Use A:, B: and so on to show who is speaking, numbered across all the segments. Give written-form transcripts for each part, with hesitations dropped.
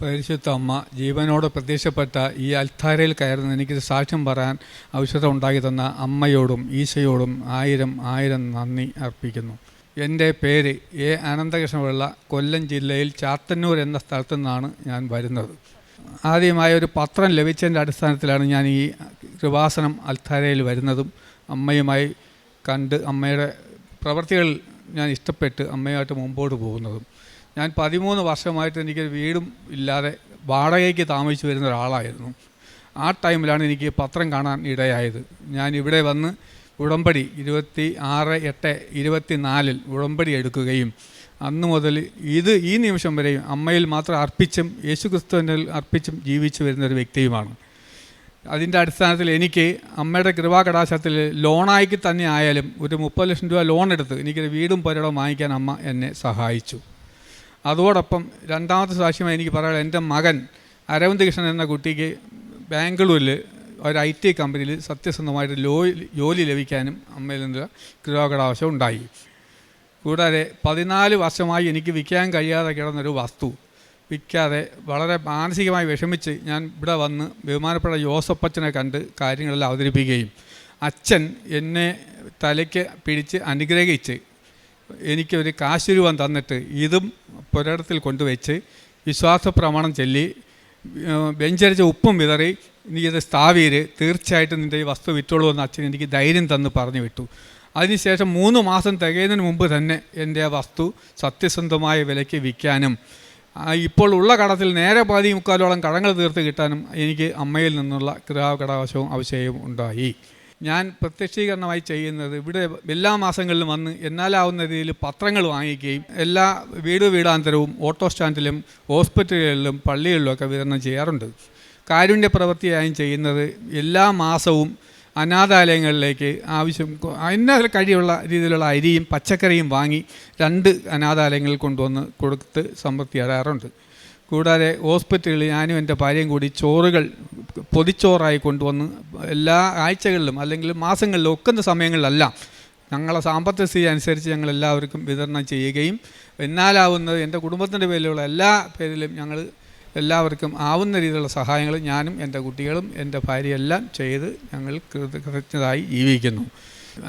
A: പരിശുദ്ധ അമ്മ ജീവനോട് പ്രത്യക്ഷപ്പെട്ട ഈ അൽത്താരയിൽ കയറുന്ന എനിക്കൊരു സാക്ഷ്യം പറയാൻ അവസരം ഉണ്ടാക്കി തന്ന അമ്മയോടും ഈശോയോടും ആയിരം നന്ദി അർപ്പിക്കുന്നു. എൻ്റെ പേര് എ അനന്തകൃഷ്ണപിള്ള, കൊല്ലം ജില്ലയിൽ ചാത്തന്നൂർ എന്ന സ്ഥലത്തു നിന്നാണ് ഞാൻ വരുന്നത്. ആദ്യമായ ഒരു പത്രം ലഭിച്ചതിൻ്റെ അടിസ്ഥാനത്തിലാണ് ഞാൻ ഈ കൃപാസനം അൽത്താരയിൽ വരുന്നതും അമ്മയുമായി കണ്ട് അമ്മയുടെ പ്രവൃത്തികൾ ഞാൻ ഇഷ്ടപ്പെട്ട് അമ്മയുമായിട്ട് മുമ്പോട്ട് പോകുന്നതും. ഞാൻ 13 വർഷമായിട്ട് എനിക്കൊരു വീടും ഇല്ലാതെ വാടകയ്ക്ക് താമസിച്ച് വരുന്ന ഒരാളായിരുന്നു. ആ ടൈമിലാണ് എനിക്ക് പത്രം കാണാൻ ഇടയായത്. ഞാൻ ഇവിടെ വന്ന് ഉടമ്പടി 26/8/24 ഉടമ്പടി എടുക്കുകയും അന്ന് മുതൽ ഈ നിമിഷം വരെയും അമ്മയിൽ മാത്രം അർപ്പിച്ചും യേശുക്രിസ്തുവിൽ അർപ്പിച്ചും ജീവിച്ചു വരുന്നൊരു വ്യക്തിയുമാണ്. അതിൻ്റെ അടിസ്ഥാനത്തിൽ എനിക്ക് അമ്മയുടെ കൃപാകടാശത്തിൽ ലോണായി തന്നെ ആയാലും ഒരു 30 ലക്ഷം രൂപ ലോൺ എടുത്ത് എനിക്കൊരു വീടും പുരയിടവും വാങ്ങിക്കാൻ അമ്മ എന്നെ സഹായിച്ചു. അതോടൊപ്പം രണ്ടാമത്തെ സാക്ഷ്യമായി എനിക്ക് പറയാം, എൻ്റെ മകൻ അരവിന്ദ് കൃഷ്ണൻ എന്ന കുട്ടിക്ക് ബാംഗ്ലൂരിൽ ഒരു IT കമ്പനിയിൽ സത്യസന്ധമായിട്ട് ജോലി ലഭിക്കാനും അമ്മയിൽ നിന്ന് കൃപാകടാശം ഉണ്ടായി. കൂടാതെ 14 വർഷമായി എനിക്ക് വിൽക്കാൻ കഴിയാതെ കിടന്നൊരു വസ്തു വിൽക്കാതെ വളരെ മാനസികമായി വിഷമിച്ച് ഞാൻ ഇവിടെ വന്ന് ബഹുമാനപ്പെട്ട ജോസഫച്ചനെ കണ്ട് കാര്യങ്ങളെല്ലാം അവതരിപ്പിക്കുകയും അച്ഛൻ എന്നെ തലയ്ക്ക് പിടിച്ച് അനുഗ്രഹിച്ച് എനിക്കൊരു കാശ് രൂപം തന്നിട്ട് ഇതും പുരയിടത്തിൽ കൊണ്ടുവച്ച് വിശ്വാസ പ്രമാണം ചൊല്ലി വെഞ്ചരിച്ച ഉപ്പും വിതറി എനിക്കിത് സ്ഥാവീര് തീർച്ചയായിട്ടും നിൻ്റെ ഈ വസ്തു വിറ്റോളൂ എന്ന് അച്ഛൻ എനിക്ക് ധൈര്യം തന്ന് പറഞ്ഞു വിട്ടു. അതിനുശേഷം 3 മാസം തികയുന്നതിന് മുമ്പ് തന്നെ എൻ്റെ ആ വസ്തു സത്യസന്ധമായ വിലയ്ക്ക് വിൽക്കാനും ഇപ്പോൾ ഉള്ള കടത്തിൽ നേരെ 13.25 കടങ്ങൾ തീർത്ത് കിട്ടാനും എനിക്ക് അമ്മയിൽ നിന്നുള്ള കൃപാകടാശവും അഭിഷേകവും ഉണ്ടായി. ഞാൻ പ്രത്യക്ഷീകരണമായി ചെയ്യുന്നത് ഇവിടെ എല്ലാ മാസങ്ങളിലും വന്ന് എന്നാലാവുന്ന രീതിയിൽ പത്രങ്ങൾ വാങ്ങിക്കുകയും എല്ലാ വീടാന്തരവും ഓട്ടോ സ്റ്റാൻഡിലും ഹോസ്പിറ്റലുകളിലും പള്ളികളിലുമൊക്കെ വിതരണം ചെയ്യാറുണ്ട്. കാരുണ്യ പ്രവൃത്തിയായും ചെയ്യുന്നത് എല്ലാ മാസവും അനാഥാലയങ്ങളിലേക്ക് എന്നാൽ കഴിയുള്ള രീതിയിലുള്ള അരിയും പച്ചക്കറിയും വാങ്ങി 2 അനാഥാലയങ്ങളിൽ കൊണ്ടുവന്ന് കൊടുത്ത് സമൃദ്ധി തരാറുണ്ട്. കൂടാതെ ഹോസ്പിറ്റലുകളിൽ ഞാനും എൻ്റെ ഭാര്യയും കൂടി ചോറുകൾ പൊതിച്ചോറായി കൊണ്ടുവന്ന് എല്ലാ ആഴ്ചകളിലും അല്ലെങ്കിൽ മാസങ്ങളിലും ഒക്കുന്ന സമയങ്ങളിലെല്ലാം ഞങ്ങളെ സാമ്പത്തിക സ്ഥിതി അനുസരിച്ച് ഞങ്ങളെല്ലാവർക്കും വിതരണം ചെയ്യുകയും എന്നാലാവുന്നത് എൻ്റെ കുടുംബത്തിൻ്റെ പേരിലുള്ള എല്ലാ പേരിലും ഞങ്ങൾ എല്ലാവർക്കും ആവുന്ന രീതിയിലുള്ള സഹായങ്ങൾ ഞാനും എൻ്റെ കുട്ടികളും എൻ്റെ ഭാര്യയെല്ലാം ചെയ്ത് ഞങ്ങൾ കൃതജ്ഞരായി ജീവിക്കുന്നു.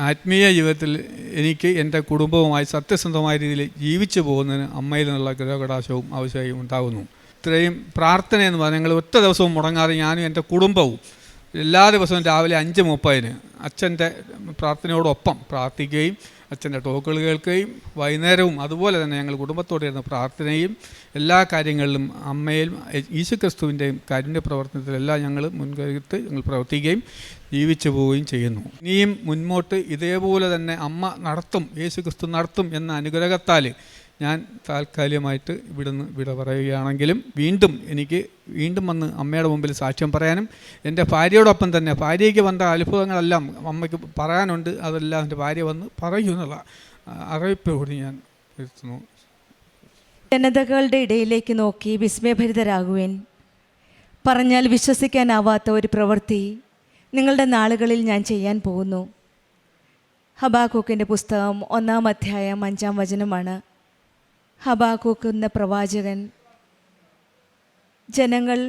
A: ആത്മീയ ജീവിതത്തിൽ എനിക്ക് എൻ്റെ കുടുംബവുമായി സത്യസന്ധമായ രീതിയിൽ ജീവിച്ചു പോകുന്നതിന് അമ്മയിൽ നിന്നുള്ള കൃപാകടാശവും ആവശ്യവും ഉണ്ടാകുന്നു. ഇത്രയും പ്രാർത്ഥനയെന്ന് പറഞ്ഞാൽ ഞങ്ങൾ ഒറ്റ ദിവസവും മുടങ്ങാതെ ഞാനും എൻ്റെ കുടുംബവും എല്ലാ ദിവസവും രാവിലെ 5:30 അച്ഛൻ്റെ പ്രാർത്ഥനയോടൊപ്പം പ്രാർത്ഥിക്കുകയും അച്ഛൻ്റെ ടോക്കുകൾ കേൾക്കുകയും വൈകുന്നേരവും അതുപോലെ തന്നെ ഞങ്ങൾ കുടുംബത്തോടെ ഇരുന്ന പ്രാർത്ഥനയും എല്ലാ കാര്യങ്ങളിലും അമ്മയിൽ യേശുക്രിസ്തുവിൻ്റെയും കാരുണ്യ പ്രവർത്തനത്തിലെല്ലാം ഞങ്ങൾ മുൻകരുത്ത് ഞങ്ങൾ പ്രവർത്തിക്കുകയും ജീവിച്ചു പോവുകയും ചെയ്യുന്നു. ഇനിയും മുൻപോട്ട് ഇതേപോലെ തന്നെ അമ്മ നടത്തും, യേശുക്രിസ്തു നടത്തും എന്ന അനുഗ്രഹത്താൽ ഞാൻ താൽക്കാലികമായിട്ട് ഇവിടുന്ന് വിട പറയുകയാണെങ്കിലും എനിക്ക് വീണ്ടും വന്ന് അമ്മയുടെ മുമ്പിൽ സാക്ഷ്യം പറയാനും എൻ്റെ ഭാര്യയോടൊപ്പം തന്നെ ഭാര്യയ്ക്ക് വന്ന അത്ഭുതങ്ങളെല്ലാം അമ്മയ്ക്ക് പറയാനുണ്ട്. അതെല്ലാം എൻ്റെ ഭാര്യ വന്ന് പറയുമെന്നുള്ള അറിയിപ്പോട് ഞാൻ വരുത്തുന്നു.
B: ജനതകളുടെ ഇടയിലേക്ക് നോക്കി വിസ്മയഭരിതരാകുവാൻ പറഞ്ഞാൽ വിശ്വസിക്കാനാവാത്ത ഒരു പ്രവൃത്തി നിങ്ങളുടെ നാളുകളിൽ ഞാൻ ചെയ്യാൻ പോകുന്നു. ഹബാക്കൂക്കിൻ്റെ പുസ്തകം 1-ാം അധ്യായം 5-ാം വചനമാണ്. ഹബാക്കൂക്ക് എന്ന പ്രവാചകൻ ജനങ്ങൾ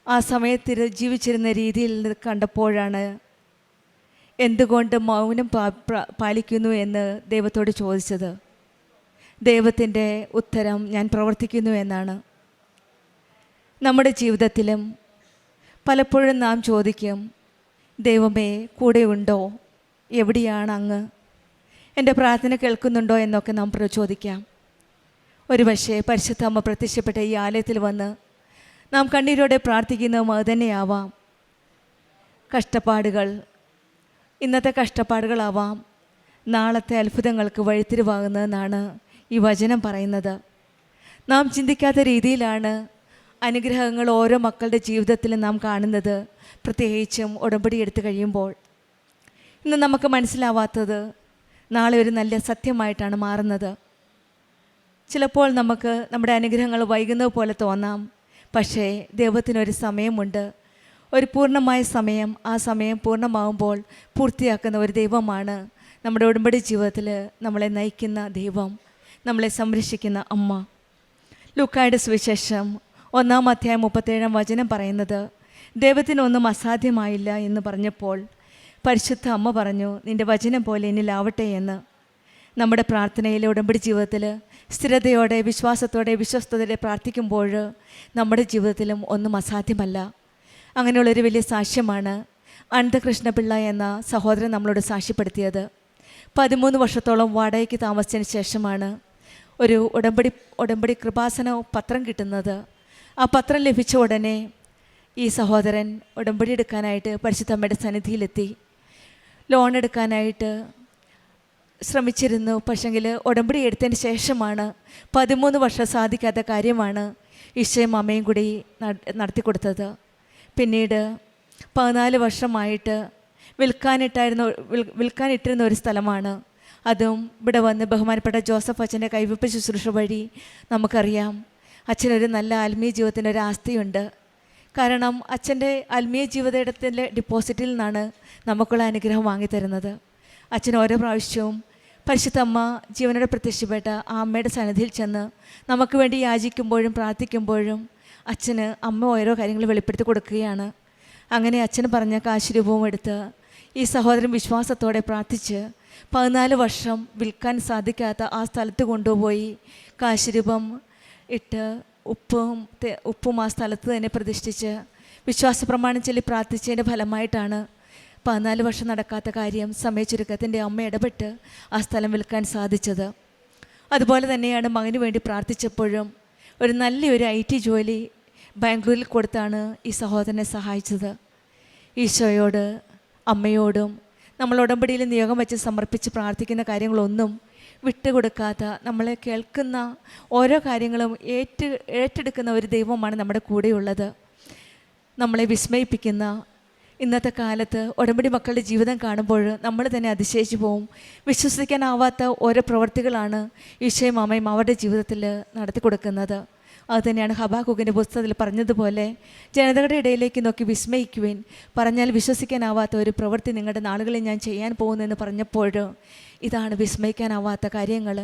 B: ആ സമയത്ത് ജീവിച്ചിരുന്ന രീതിയിൽ കണ്ടപ്പോഴാണ് എന്തുകൊണ്ട് മൗനം പാലിക്കുന്നു എന്ന് ദൈവത്തോട് ചോദിച്ചത്. ദൈവത്തിൻ്റെ ഉത്തരം ഞാൻ പ്രവർത്തിക്കുന്നു എന്നാണ്. നമ്മുടെ ജീവിതത്തിലും പലപ്പോഴും നാം ചോദിക്കും, ദൈവമേ കൂടെ ഉണ്ടോ, എവിടെയാണ് അങ്ങ്, എൻ്റെ പ്രാർത്ഥന കേൾക്കുന്നുണ്ടോ എന്നൊക്കെ നാം ചോദിക്കാം. ഒരുപക്ഷെ പരിശുദ്ധ അമ്മ പ്രത്യക്ഷപ്പെട്ട ഈ ആലയത്തിൽ വന്ന് നാം കണ്ണീരോടെ പ്രാർത്ഥിക്കുന്നതും അതുതന്നെയാവാം. കഷ്ടപ്പാടുകൾ ഇന്നത്തെ കഷ്ടപ്പാടുകളാവാം നാളത്തെ അത്ഭുതങ്ങൾക്ക് വഴിത്തിരിവാകുന്നതെന്നാണ് ഈ വചനം പറയുന്നത്. നാം ചിന്തിക്കാത്ത രീതിയിലാണ് അനുഗ്രഹങ്ങൾ ഓരോ മക്കളുടെ ജീവിതത്തിലും നാം കാണുന്നത്. പ്രത്യേകിച്ചും ഉടമ്പടി എടുത്തു കഴിയുമ്പോൾ ഇന്ന് നമുക്ക് മനസ്സിലാവാത്തത് നാളെ ഒരു നല്ല സത്യമായിട്ടാണ് മാറുന്നത്. ചിലപ്പോൾ നമുക്ക് നമ്മുടെ അനുഗ്രഹങ്ങൾ വൈകുന്നത് പോലെ തോന്നാം. പക്ഷേ ദൈവത്തിനൊരു സമയമുണ്ട്, ഒരു പൂർണ്ണമായ സമയം. ആ സമയം പൂർണ്ണമാകുമ്പോൾ പൂർത്തിയാക്കുന്ന ഒരു ദൈവമാണ് നമ്മുടെ ഉടമ്പടി ജീവിതത്തിൽ നമ്മളെ നയിക്കുന്ന ദൈവം, നമ്മളെ സംരക്ഷിക്കുന്ന അമ്മ. ലൂക്കായുടെ സുവിശേഷം 1:37 പറയുന്നത്, ദൈവത്തിനൊന്നും അസാധ്യമായില്ല എന്ന് പറഞ്ഞപ്പോൾ പരിശുദ്ധ അമ്മ പറഞ്ഞു, നിൻ്റെ വചനം പോലെ എന്നിലാവട്ടെ എന്ന്. നമ്മുടെ പ്രാർത്ഥനയിലെ ഉടമ്പടി ജീവിതത്തിൽ സ്ഥിരതയോടെ, വിശ്വാസത്തോടെ, വിശ്വസ്തയോടെ പ്രാർത്ഥിക്കുമ്പോൾ നമ്മുടെ ജീവിതത്തിലും ഒന്നും അസാധ്യമല്ല. അങ്ങനെയുള്ളൊരു വലിയ സാക്ഷ്യമാണ് അനന്തകൃഷ്ണപിള്ള എന്ന സഹോദരൻ നമ്മളോട് സാക്ഷ്യപ്പെടുത്തിയത്. 13 വർഷത്തോളം വാടകയ്ക്ക് താമസിച്ചതിന് ശേഷമാണ് ഒരു ഉടമ്പടി കൃപാസന പത്രം കിട്ടുന്നത്. ആ പത്രം ലഭിച്ച ഉടനെ ഈ സഹോദരൻ ഉടമ്പടി എടുക്കാനായിട്ട് പരിശുദ്ധമ്മയുടെ സന്നിധിയിലെത്തി. ലോൺ എടുക്കാനായിട്ട് ശ്രമിച്ചിരുന്നു. പക്ഷെങ്കിൽ ഉടമ്പടി എടുത്തതിന് ശേഷമാണ് 13 വർഷം സാധിക്കാത്ത കാര്യമാണ് ഈശോയും അമ്മയും കൂടി നടത്തി പിന്നീട് 14 വർഷമായിട്ട് വിൽക്കാനിട്ടിരുന്ന ഒരു സ്ഥലമാണ്. അതും ഇവിടെ വന്ന് ബഹുമാനപ്പെട്ട ജോസഫ് അച്ഛൻ്റെ കൈവെപ്പ് ശുശ്രൂഷ വഴി നമുക്കറിയാം അച്ഛനൊരു നല്ല ആത്മീയ ജീവിതത്തിൻ്റെ ഒരു ആസ്തിയുണ്ട്. കാരണം അച്ഛൻ്റെ ആത്മീയ ജീവിതത്തിൻ്റെ ഡിപ്പോസിറ്റിൽ നിന്നാണ് നമുക്കുള്ള അനുഗ്രഹം വാങ്ങിത്തരുന്നത്. അച്ഛൻ ഓരോ പ്രാവശ്യവും പരിശുദ്ധ അമ്മ ജീവനോടെ പ്രത്യക്ഷപ്പെട്ട ആ അമ്മയുടെ സന്നിധിയിൽ ചെന്ന് നമുക്ക് വേണ്ടി യാചിക്കുമ്പോഴും പ്രാർത്ഥിക്കുമ്പോഴും അച്ഛന് അമ്മ ഓരോ കാര്യങ്ങൾ വെളിപ്പെടുത്തി കൊടുക്കുകയാണ്. അങ്ങനെ അച്ഛന് പറഞ്ഞ കാശ് രൂപവും എടുത്ത് ഈ സഹോദരൻ വിശ്വാസത്തോടെ പ്രാർത്ഥിച്ച് 14 വർഷം വിൽക്കാൻ സാധിക്കാത്ത ആ സ്ഥലത്ത് കൊണ്ടുപോയി കാശ് രൂപം ഇട്ട് ഉപ്പും ആ സ്ഥലത്ത് തന്നെ പ്രതിഷ്ഠിച്ച് വിശ്വാസപ്രമാണം ചൊല്ലി പ്രാർത്ഥിച്ചതിൻ്റെ ഫലമായിട്ടാണ് 14 വർഷം നടക്കാത്ത കാര്യം സമയച്ചുരുക്കത്തിൻ്റെ അമ്മ ഇടപെട്ട് ആ സ്ഥലം വിൽക്കാൻ സാധിച്ചത്. അതുപോലെ തന്നെയാണ് മകന് വേണ്ടി പ്രാർത്ഥിച്ചപ്പോഴും ഒരു നല്ലൊരു IT ജോലി ബാംഗ്ലൂരിൽ കൊടുത്താണ് ഈ സഹോദരനെ സഹായിച്ചത്. ഈശോയോട് അമ്മയോടും നമ്മൾ ഉടമ്പടിയിൽ നിയോഗം വെച്ച് സമർപ്പിച്ച് പ്രാർത്ഥിക്കുന്ന കാര്യങ്ങളൊന്നും വിട്ടുകൊടുക്കാത്ത, നമ്മളെ കേൾക്കുന്ന ഓരോ കാര്യങ്ങളും ഏറ്റെടുക്കുന്ന ഒരു ദൈവമാണ് നമ്മുടെ കൂടെയുള്ളത്. നമ്മളെ വിസ്മയിപ്പിക്കുന്ന ഇന്നത്തെ കാലത്ത് ഉടമ്പടി മക്കളുടെ ജീവിതം കാണുമ്പോൾ നമ്മൾ തന്നെ അതിശയിച്ചു പോവും. വിശ്വസിക്കാനാവാത്ത ഓരോ പ്രവൃത്തികളാണ് ഈശോയും അമ്മയും അവരുടെ ജീവിതത്തിൽ നടത്തി കൊടുക്കുന്നത്. അതുതന്നെയാണ് ഹബാക്കൂക്കിൻ്റെ പുസ്തകത്തിൽ പറഞ്ഞതുപോലെ, ജനതകളുടെ ഇടയിലേക്ക് നോക്കി വിസ്മയിക്കുവിൻ, പറഞ്ഞാൽ വിശ്വസിക്കാനാവാത്ത ഒരു പ്രവൃത്തി നിങ്ങളുടെ നാളുകളിൽ ഞാൻ ചെയ്യാൻ പോകുന്നതെന്ന് പറഞ്ഞപ്പോൾ ഇതാണ് വിസ്മയിക്കാനാവാത്ത കാര്യങ്ങൾ.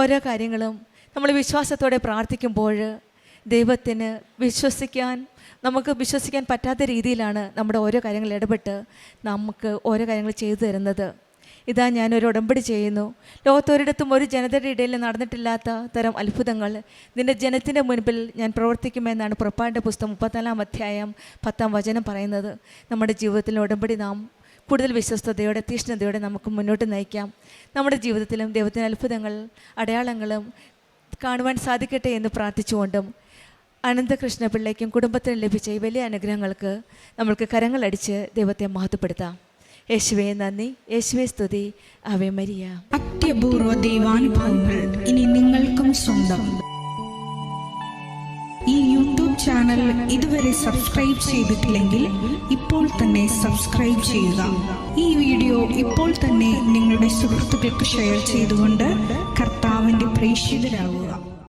B: ഓരോ കാര്യങ്ങളും നമ്മൾ വിശ്വാസത്തോടെ പ്രാർത്ഥിക്കുമ്പോൾ ദൈവത്തിന് നമുക്ക് വിശ്വസിക്കാൻ പറ്റാത്ത രീതിയിലാണ് നമ്മുടെ ഓരോ കാര്യങ്ങൾ ഇടപെട്ട് നമുക്ക് ഓരോ കാര്യങ്ങൾ ചെയ്തു തരുന്നത്. ഇതാ ഞാനൊരു ഉടമ്പടി ചെയ്യുന്നു, ലോകത്തൊരിടത്തും ഒരു ജനതയുടെ ഇടയിൽ നടന്നിട്ടില്ലാത്ത തരം അത്ഭുതങ്ങൾ നിൻ്റെ ജനത്തിൻ്റെ മുൻപിൽ ഞാൻ പ്രവർത്തിക്കുമെന്നാണ് പുറപ്പാടിൻ്റെ പുസ്തകം 34-10 പറയുന്നത്. നമ്മുടെ ജീവിതത്തിൽ ഉടമ്പടി നാം കൂടുതൽ വിശ്വസ്തയോടെ, തീഷ്ണതയോടെ നമുക്ക് മുന്നോട്ട് നയിക്കാം. നമ്മുടെ ജീവിതത്തിലും ദൈവത്തിൻ്റെ അത്ഭുതങ്ങൾ, അടയാളങ്ങളും കാണുവാൻ സാധിക്കട്ടെ എന്ന് പ്രാർത്ഥിച്ചുകൊണ്ടും അനന്തകൃഷ്ണപിള്ളയ്ക്കും കുടുംബത്തിനും ലഭിച്ച ഈ വലിയ അനുഗ്രഹങ്ങൾക്ക് നമ്മൾക്ക് കരങ്ങളടിച്ച് ദൈവത്തെ മഹത്വപ്പെടുത്താം. യേശുവേ നന്ദി, യേശുവേ സ്തുതി, ആവേ മരിയ.
C: അത്യപൂർവ ദൈവാനുഭവങ്ങൾ ഇനി നിങ്ങൾക്കും സ്വന്തം. ഈ യൂട്യൂബ് ചാനൽ ഇതുവരെ സബ്സ്ക്രൈബ് ചെയ്തിട്ടില്ലെങ്കിൽ ഇപ്പോൾ തന്നെ സബ്സ്ക്രൈബ് ചെയ്യുക. ഈ വീഡിയോ ഇപ്പോൾ തന്നെ നിങ്ങളുടെ സുഹൃത്തുക്കൾക്ക് ഷെയർ ചെയ്തുകൊണ്ട് കർത്താവിൻ്റെ പ്രേക്ഷിതരാകുക.